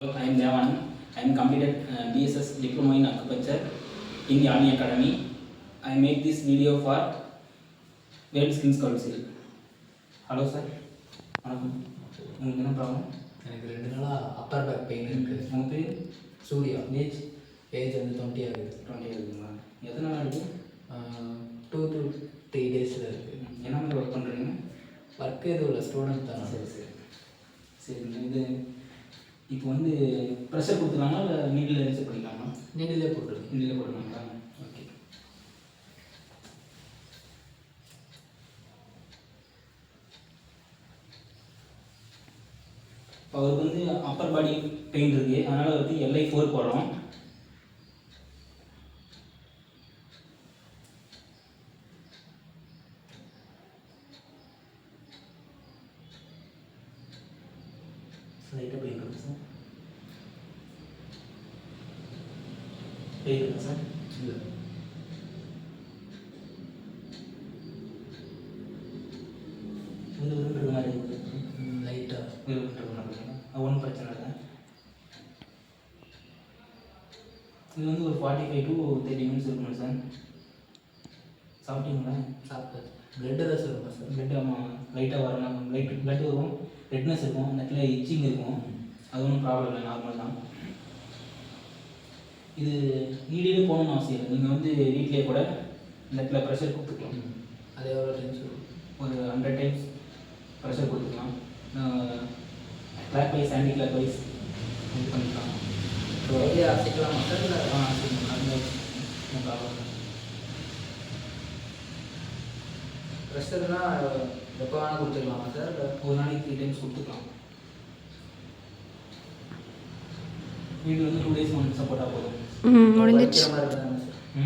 I am Devanand. I am completed BSS Diploma in Acupuncture in the Army Academy. I made this video for World Skills Council. Hello sir. வணக்கம். உங்களுக்கு என்ன problem? எனக்கு 2 நாளாக Appar back pain இருக்குது. உங்கள் பேர்? Surya. Age வந்து 20 ஆகுது. 20 ஆகுதுங்களா? எத்தனை நாள் இருக்குது? 2 to 3 டேஸில் இருக்குது. என்ன மாதிரி ஒர்க் பண்ணுறீங்க? ஒர்க்கு எதுவும் இல்லை, ஸ்டூடெண்ட் தான். சரி இது இப்போ வந்து ப்ரெஷர் கொடுத்துருக்காங்களா இல்லை நீடில் இன்செர்ட் பண்ணிக்கலாமா? நீடிலே போட்டுருக்கு. நீடிலே போட்டுருக்காங்களா? ஓகே. இப்போ அவருக்கு வந்து அப்பர் பாடி பெயின் இருக்குது, அதனால் வந்து LI4 போடுறோம். லைட்டாக பெயின் இருக்குது சார். பெயின் இருக்கா சார்? இல்லை. இது உருண்டுற மாதிரி இருக்குது. லைட்டாக உருண்டுற மாதிரி இருக்குங்களா? அது ஒன்றும் பிரச்சனை இல்லை. இது வந்து ஒரு 45 to 30 மினிட்ஸ் இருக்கணும் சார். சாப்பிட்டீங்களா? சாப்பிட்டு பிளட் ஏதாச்சும் இருக்கும் சார்? பிளட் ஆமாம், லைட்டாக வரணும். பிளட் வரும், ரெட்னஸ் இருக்கும், அந்த இடத்துல இச்சிங் இருக்கும். அது ஒன்றும் ப்ராப்ளம் இல்லை, நார்மல் தான். இது நீடிலே போகணும்னு அவசியம் இல்லை. நீங்கள் வந்து வீட்டிலே கூட இந்த இடத்துல ப்ரெஷர் கொடுத்துக்கலாம். அது எவ்வளோ டைம்ஸ் ஒரு 100 டைம்ஸ் ப்ரெஷர் கொடுத்துக்கலாம். Clockwise anticlockwise இது பண்ணிக்கலாம். கையை அசைக்கலாமா சார்? இல்லை no ப்ராப்ளம். ப்ரெஷர்னா எப்போ வேணால் கொடுத்துக்கலாமா சார்? ஒரு நாளைக்கு 3 டைம்ஸ் கொடுத்துக்கலாம். வீடு வந்து 2 days ஒன்று சப்போர்ட்டாக போதும். முடிஞ்சிச்சு.